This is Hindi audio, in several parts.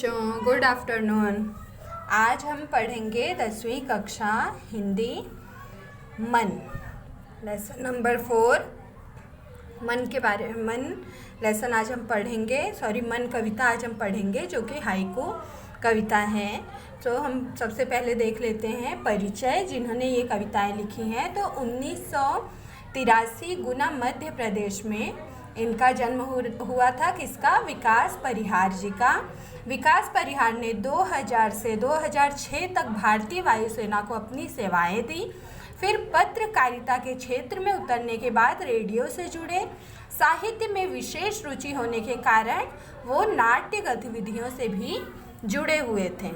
बच्चों, गुड आफ्टरनून। आज हम पढ़ेंगे 10वीं कक्षा हिंदी मन लेसन नंबर 4 मन के बारे में। मन लेसन आज हम पढ़ेंगे, मन कविता आज हम पढ़ेंगे जो कि हाइकू कविता है। तो हम सबसे पहले देख लेते हैं परिचय, जिन्होंने ये कविताएं लिखी हैं। तो 1983 गुना मध्य प्रदेश में इनका जन्म हुआ था। किसका? विकास परिहार जी का। विकास परिहार ने 2000 से 2006 तक भारतीय वायुसेना को अपनी सेवाएं दी। फिर पत्रकारिता के क्षेत्र में उतरने के बाद रेडियो से जुड़े। साहित्य में विशेष रुचि होने के कारण वो नाट्य गतिविधियों से भी जुड़े हुए थे।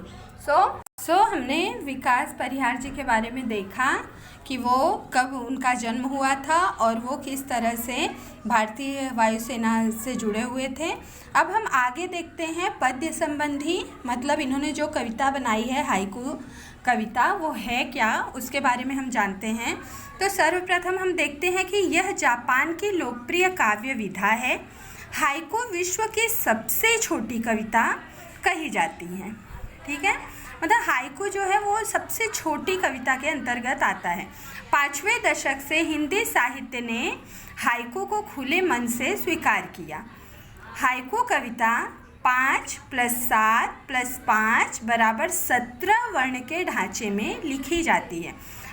हमने विकास परिहार जी के बारे में देखा कि वो कब उनका जन्म हुआ था और वो किस तरह से भारतीय वायुसेना से जुड़े हुए थे। अब हम आगे देखते हैं पद्य संबंधी, मतलब इन्होंने जो कविता बनाई है हाइकू कविता, वो है क्या, उसके बारे में हम जानते हैं। तो सर्वप्रथम हम देखते हैं कि यह जापान की लोकप्रिय काव्य विधा है। हाइकू विश्व की सबसे छोटी कविता कही जाती है। ठीक है, मतलब हाइकू जो है वो सबसे छोटी कविता के अंतर्गत आता है। 5वें दशक से हिंदी साहित्य ने हाइकू को खुले मन से स्वीकार किया। हाइकू कविता 5 + 7 + 5 = 17 वर्ण के ढांचे में लिखी जाती है।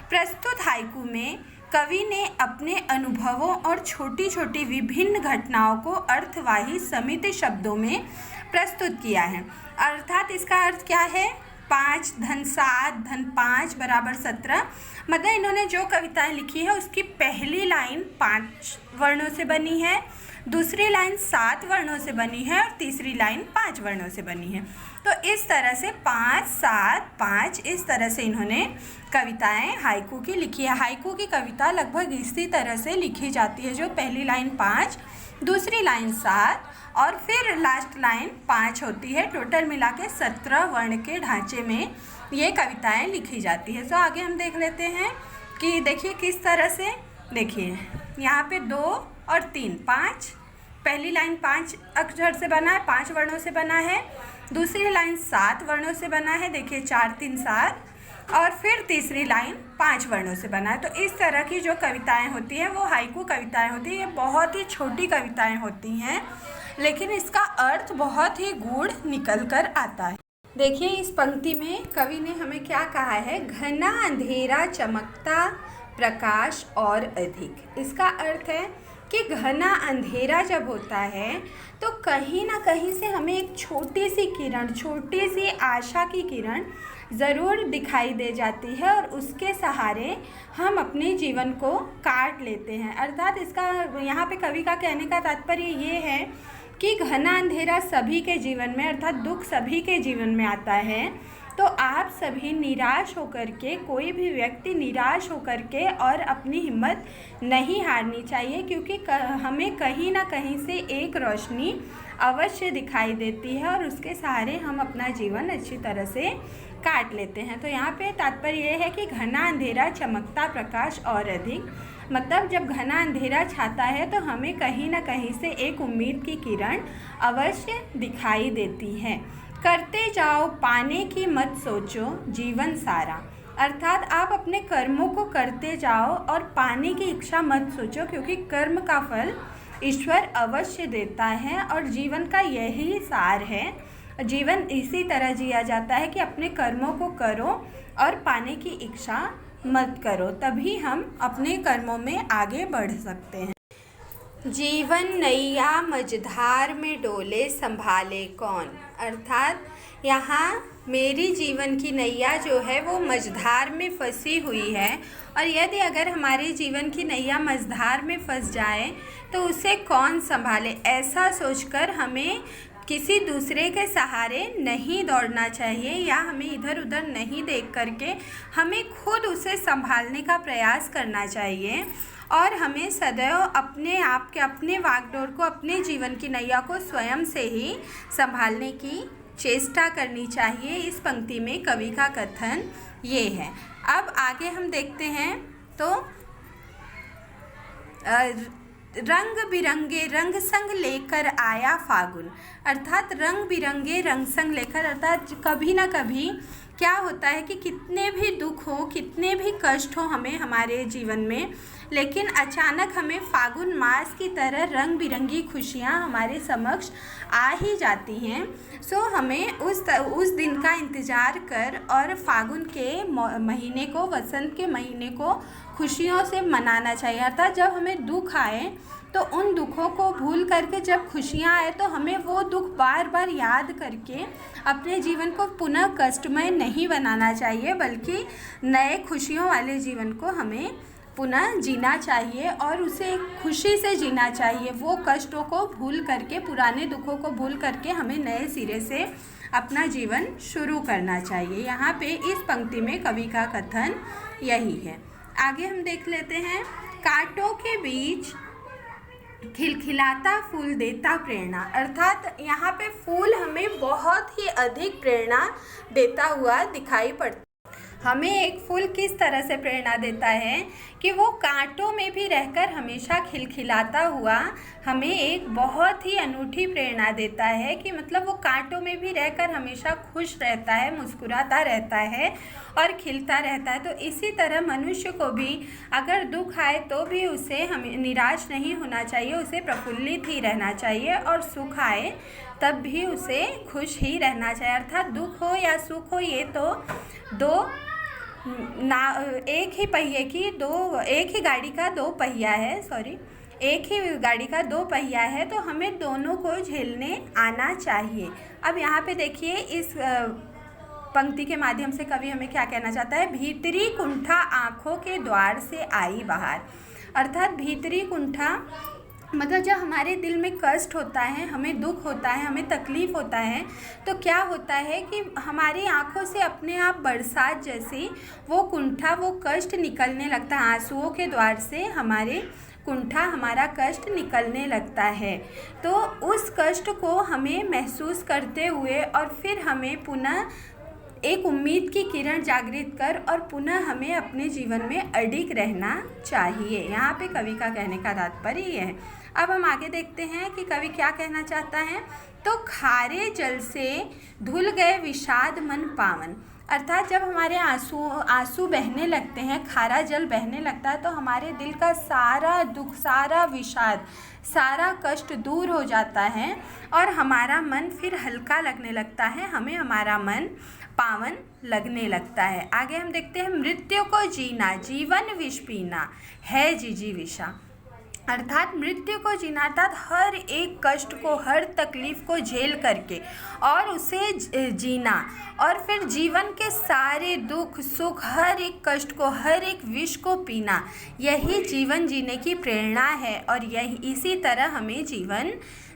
प्रस्तुत हाइकू में कवि ने अपने अनुभवों और छोटी छोटी विभिन्न घटनाओं को अर्थवाही समित शब्दों में प्रस्तुत किया है। अर्थात इसका अर्थ क्या है? 5 + 7 + 5 = 17। मतलब इन्होंने जो कविताएं लिखी है उसकी पहली लाइन 5 वर्णों से बनी है, दूसरी लाइन 7 वर्णों से बनी है और तीसरी लाइन 5 वर्णों से बनी है। तो इस तरह से 5 7 5 इस तरह से इन्होंने कविताएं हाइकू की लिखी है। हाइकू की कविता लगभग इसी तरह से लिखी जाती है, जो पहली लाइन 5, दूसरी लाइन 7 और फिर लास्ट लाइन 5 होती है। टोटल मिला के 17 वर्ण के ढांचे में ये कविताएं लिखी जाती है। तो आगे हम देख लेते हैं कि देखिए किस तरह से। देखिए यहाँ पे 2 और 3, 5, पहली लाइन 5 अक्षर से बना है, 5 वर्णों से बना है। दूसरी लाइन 7 वर्णों से बना है, देखिए 4 3 7, और फिर तीसरी लाइन 5 वर्णों से बना है। तो इस तरह की जो कविताएं होती हैं वो हाइकू कविताएं होती हैं। ये बहुत ही छोटी कविताएं होती हैं, लेकिन इसका अर्थ बहुत ही गूढ़ निकल कर आता है। देखिए इस पंक्ति में कवि ने हमें क्या कहा है? घना अंधेरा चमकता प्रकाश और अधिक। इसका अर्थ है कि घना अंधेरा जब होता है तो कहीं ना कहीं से हमें एक छोटी सी किरण, छोटी सी आशा की किरण ज़रूर दिखाई दे जाती है और उसके सहारे हम अपने जीवन को काट लेते हैं। अर्थात इसका यहाँ पे कवि का कहने का तात्पर्य ये है कि घना अंधेरा सभी के जीवन में, अर्थात दुख सभी के जीवन में आता है। तो आप सभी निराश होकर के, कोई भी व्यक्ति निराश होकर के और अपनी हिम्मत नहीं हारनी चाहिए, क्योंकि हमें कहीं ना कहीं से एक रोशनी अवश्य दिखाई देती है और उसके सहारे हम अपना जीवन अच्छी तरह से काट लेते हैं। तो यहाँ पे तात्पर्य ये है कि घना अंधेरा चमकता प्रकाश और अधिक, मतलब जब घना अंधेरा छाता है तो हमें कहीं ना कहीं से एक उम्मीद की किरण अवश्य दिखाई देती है। करते जाओ पाने की मत सोचो जीवन सारा। अर्थात आप अपने कर्मों को करते जाओ और पाने की इच्छा मत सोचो, क्योंकि कर्म का फल ईश्वर अवश्य देता है और जीवन का यही सार है। जीवन इसी तरह जिया जाता है कि अपने कर्मों को करो और पाने की इच्छा मत करो, तभी हम अपने कर्मों में आगे बढ़ सकते हैं। जीवन नैया मझधार में डोले संभाले कौन। अर्थात यहाँ मेरी जीवन की नैया जो है वो मझधार में फंसी हुई है, और यदि अगर हमारे जीवन की नैया मझधार में फंस जाए तो उसे कौन संभाले। ऐसा सोचकर हमें किसी दूसरे के सहारे नहीं दौड़ना चाहिए, या हमें इधर उधर नहीं देख करके हमें खुद उसे संभालने का प्रयास करना चाहिए। और हमें सदैव अपने आप के, अपने वागडोर को, अपने जीवन की नैया को स्वयं से ही संभालने की चेष्टा करनी चाहिए। इस पंक्ति में कवि का कथन ये है। अब आगे हम देखते हैं तो रंग बिरंगे रंग संग लेकर आया फागुन। अर्थात रंग बिरंगे रंग संग लेकर, अर्थात कभी ना कभी क्या होता है कि कितने भी दुख हो, कितने भी कष्ट हो हमें हमारे जीवन में, लेकिन अचानक हमें फागुन मास की तरह रंग बिरंगी खुशियाँ हमारे समक्ष आ ही जाती हैं। सो हमें उस दिन का इंतज़ार कर और फागुन के महीने को, वसंत के महीने को खुशियों से मनाना चाहिए। अर्थात जब हमें दुख आए तो उन दुखों को भूल करके जब खुशियाँ आए तो हमें वो दुख बार बार याद करके अपने जीवन को पुनः कष्टमय नहीं बनाना चाहिए, बल्कि नए खुशियों वाले जीवन को हमें पुनः जीना चाहिए और उसे खुशी से जीना चाहिए। वो कष्टों को भूल करके, पुराने दुखों को भूल करके हमें नए सिरे से अपना जीवन शुरू करना चाहिए। यहाँ पे इस पंक्ति में कवि का कथन यही है। आगे हम देख लेते हैं। कांटों के बीच खिलखिलाता फूल देता प्रेरणा। अर्थात यहाँ पे फूल हमें बहुत ही अधिक प्रेरणा देता हुआ दिखाई पड़ता। हमें एक फूल किस तरह से प्रेरणा देता है कि वो कांटों में भी रहकर हमेशा खिलखिलाता हुआ हमें एक बहुत ही अनूठी प्रेरणा देता है कि मतलब वो कांटों में भी रहकर हमेशा खुश रहता है, मुस्कुराता रहता है और खिलता रहता है। तो इसी तरह मनुष्य को भी अगर दुख आए तो भी उसे हमें निराश नहीं होना चाहिए, उसे प्रफुल्लित ही रहना चाहिए, और सुख आए तब भी उसे खुश ही रहना चाहिए। अर्थात दुख हो या सुख हो, ये तो एक ही गाड़ी का दो पहिया है, एक ही गाड़ी का दो पहिया है, तो हमें दोनों को झेलने आना चाहिए। अब यहाँ पे देखिए, इस पंक्ति के माध्यम से कवि हमें क्या कहना चाहता है। भीतरी कुंठा आँखों के द्वार से आई बाहर। अर्थात भीतरी कुंठा मतलब जब हमारे दिल में कष्ट होता है, हमें दुख होता है, हमें तकलीफ़ होता है, तो क्या होता है कि हमारी आँखों से अपने आप बरसात जैसी वो कुंठा, वो कष्ट निकलने लगता है। आंसुओं के द्वार से हमारे कुंठा, हमारा कष्ट निकलने लगता है। तो उस कष्ट को हमें महसूस करते हुए और फिर हमें पुनः एक उम्मीद की किरण जागृत कर और पुनः हमें अपने जीवन में अडिग रहना चाहिए। यहाँ पे कवि का कहने का तात्पर्य ये है। अब हम आगे देखते हैं कि कवि क्या कहना चाहता है। तो खारे जल से धुल गए विषाद मन पावन। अर्थात जब हमारे आंसू बहने लगते हैं, खारा जल बहने लगता है, तो हमारे दिल का सारा दुख, सारा विषाद, सारा कष्ट दूर हो जाता है और हमारा मन फिर हल्का लगने लगता है, हमें हमारा मन पावन लगने लगता है। आगे हम देखते हैं। मृत्यु को जीना जीवन विष पीना है जीजी विषा। अर्थात मृत्यु को जीना, अर्थात हर एक कष्ट को, हर तकलीफ़ को झेल करके और उसे जीना और फिर जीवन के सारे दुख सुख, हर एक कष्ट को, हर एक विष को पीना, यही जीवन जीने की प्रेरणा है। और इसी तरह हमें जीवन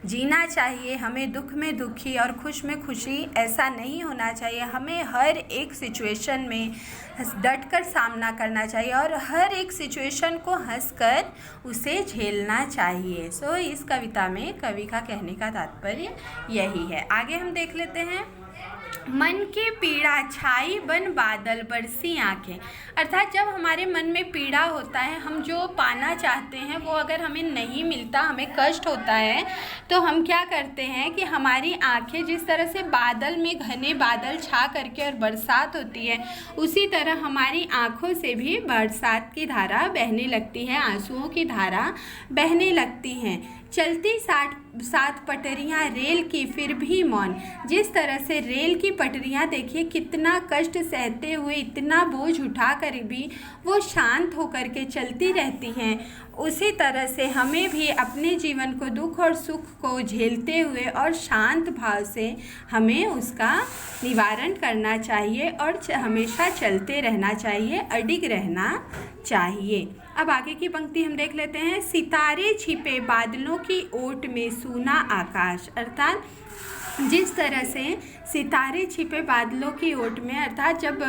जीना चाहिए। हमें दुख में दुखी और खुश में खुशी ऐसा नहीं होना चाहिए। हमें हर एक सिचुएशन में डटकर सामना करना चाहिए और हर एक सिचुएशन को हंसकर उसे झेलना चाहिए। सो इस कविता में कवि का कहने का तात्पर्य यही है। आगे हम देख लेते हैं। मन की पीड़ा छाई बन बादल बरसी आँखें। अर्थात जब हमारे मन में पीड़ा होता है, हम जो पाना चाहते हैं वो अगर हमें नहीं मिलता, हमें कष्ट होता है, तो हम क्या करते हैं कि हमारी आँखें जिस तरह से बादल में घने बादल छा करके और बरसात होती है, उसी तरह हमारी आँखों से भी बरसात की धारा बहने लगती है, आंसुओं की धारा बहने लगती हैं। चलती सात पटरियाँ रेल की फिर भी मौन। जिस तरह से रेल की पटरियाँ देखिए कितना कष्ट सहते हुए, इतना बोझ उठा कर भी वो शांत होकर के चलती रहती हैं, उसी तरह से हमें भी अपने जीवन को, दुख और सुख को झेलते हुए और शांत भाव से हमें उसका निवारण करना चाहिए और हमेशा चलते रहना चाहिए, अडिग रहना चाहिए। अब आगे की पंक्ति हम देख लेते हैं। सितारे छिपे बादलों की ओट में सूना आकाश। अर्थात जिस तरह से सितारे छिपे बादलों की ओट में, अर्थात जब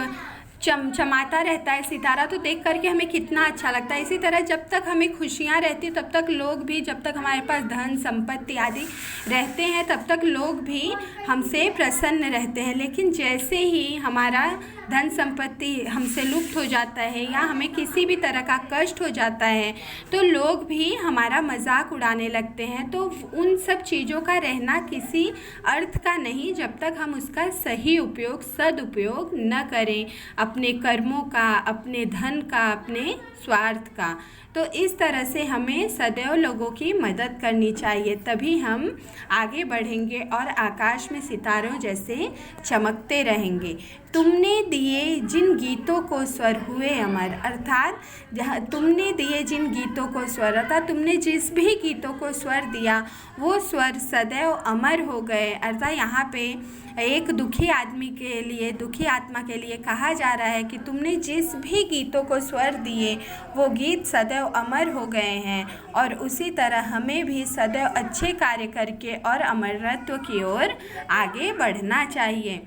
चमचमाता रहता है सितारा, तो देख करके हमें कितना अच्छा लगता है। इसी तरह जब तक हमें खुशियाँ रहती हैं तब तक लोग भी, जब तक हमारे पास धन संपत्ति आदि रहते हैं तब तक लोग भी हमसे प्रसन्न रहते हैं। लेकिन जैसे ही हमारा धन संपत्ति हमसे लुप्त हो जाता है या हमें किसी भी तरह का कष्ट हो जाता है तो लोग भी हमारा मजाक उड़ाने लगते हैं। तो उन सब चीज़ों का रहना किसी अर्थ का नहीं जब तक हम उसका सही उपयोग, सदुपयोग न करें, अपने कर्मों का, अपने धन का, अपने स्वार्थ का। तो इस तरह से हमें सदैव लोगों की मदद करनी चाहिए, तभी हम आगे बढ़ेंगे और आकाश में सितारों जैसे चमकते रहेंगे। तुमने दिए जिन गीतों को स्वर हुए अमर, अर्थात जहाँ तुमने दिए जिन गीतों को स्वर, अर्थात तुमने जिस भी गीतों को स्वर दिया वो स्वर सदैव अमर हो गए। अर्थात यहाँ पे एक दुखी आदमी के लिए, दुखी आत्मा के लिए कहा जा रहा है कि तुमने जिस भी गीतों को स्वर दिए वो गीत सदैव अमर हो गए हैं। और उसी तरह हमें भी सदैव अच्छे कार्य करके और अमरत्व की ओर आगे बढ़ना चाहिए।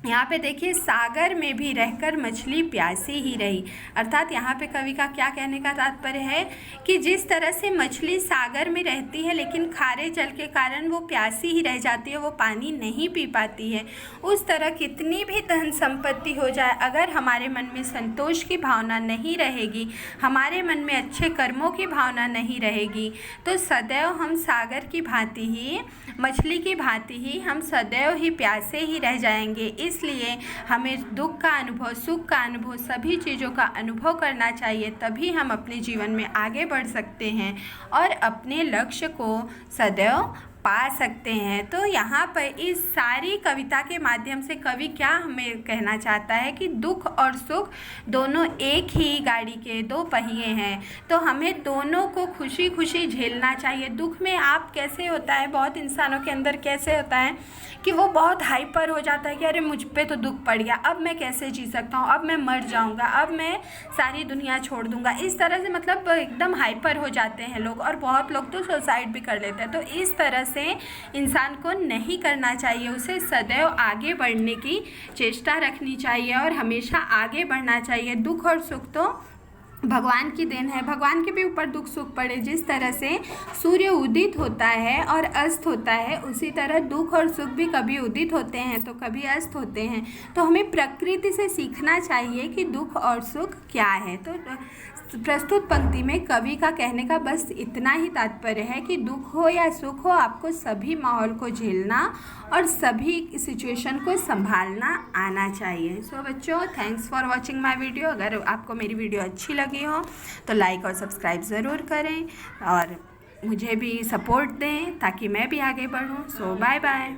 यहाँ पे देखिए, सागर में भी रहकर मछली प्यासी ही रही। अर्थात यहाँ पे कवि का क्या कहने का तात्पर्य है कि जिस तरह से मछली सागर में रहती है लेकिन खारे जल के कारण वो प्यासी ही रह जाती है, वो पानी नहीं पी पाती है, उस तरह कितनी भी धन संपत्ति हो जाए, अगर हमारे मन में संतोष की भावना नहीं रहेगी, हमारे मन में अच्छे कर्मों की भावना नहीं रहेगी, तो सदैव हम सागर की भांति ही, मछली की भांति ही हम सदैव ही प्यासे ही रह जाएंगे। इसलिए हमें दुख का अनुभव, सुख का अनुभव, सभी चीज़ों का अनुभव करना चाहिए, तभी हम अपने जीवन में आगे बढ़ सकते हैं और अपने लक्ष्य को सदैव पा सकते हैं। तो यहाँ पर इस सारी कविता के माध्यम से कवि क्या हमें कहना चाहता है कि दुख और सुख दोनों एक ही गाड़ी के दो पहिए हैं, तो हमें दोनों को खुशी खुशी झेलना चाहिए। दुख में आप कैसे होता है, बहुत इंसानों के अंदर कैसे होता है कि वो बहुत हाइपर हो जाता है कि अरे मुझ पे तो दुख पड़ गया, अब मैं कैसे जी सकता हूँ, अब मैं मर जाऊँगा, अब मैं सारी दुनिया छोड़ दूँगा। इस तरह से मतलब एकदम हाइपर हो जाते हैं लोग, और बहुत लोग तो सुसाइड भी कर लेते हैं। तो इस तरह से इंसान को नहीं करना चाहिए, उसे सदैव आगे बढ़ने की चेष्टा रखनी चाहिए और हमेशा आगे बढ़ना चाहिए। दुख और सुख तो भगवान की देन है, भगवान के भी ऊपर दुख सुख पड़े। जिस तरह से सूर्य उदित होता है और अस्त होता है, उसी तरह दुख और सुख भी कभी उदित होते हैं तो कभी अस्त होते हैं। तो हमें प्रकृति से सीखना चाहिए कि दुख और सुख क्या है। तो प्रस्तुत पंक्ति में कवि का कहने का बस इतना ही तात्पर्य है कि दुख हो या सुख हो, आपको सभी माहौल को झेलना और सभी सिचुएशन को संभालना आना चाहिए। सो बच्चों, thanks for watching my video. अगर आपको मेरी वीडियो अच्छी लगी हो तो लाइक और सब्सक्राइब ज़रूर करें और मुझे भी सपोर्ट दें ताकि मैं भी आगे बढ़ूं। सो बाय बाय।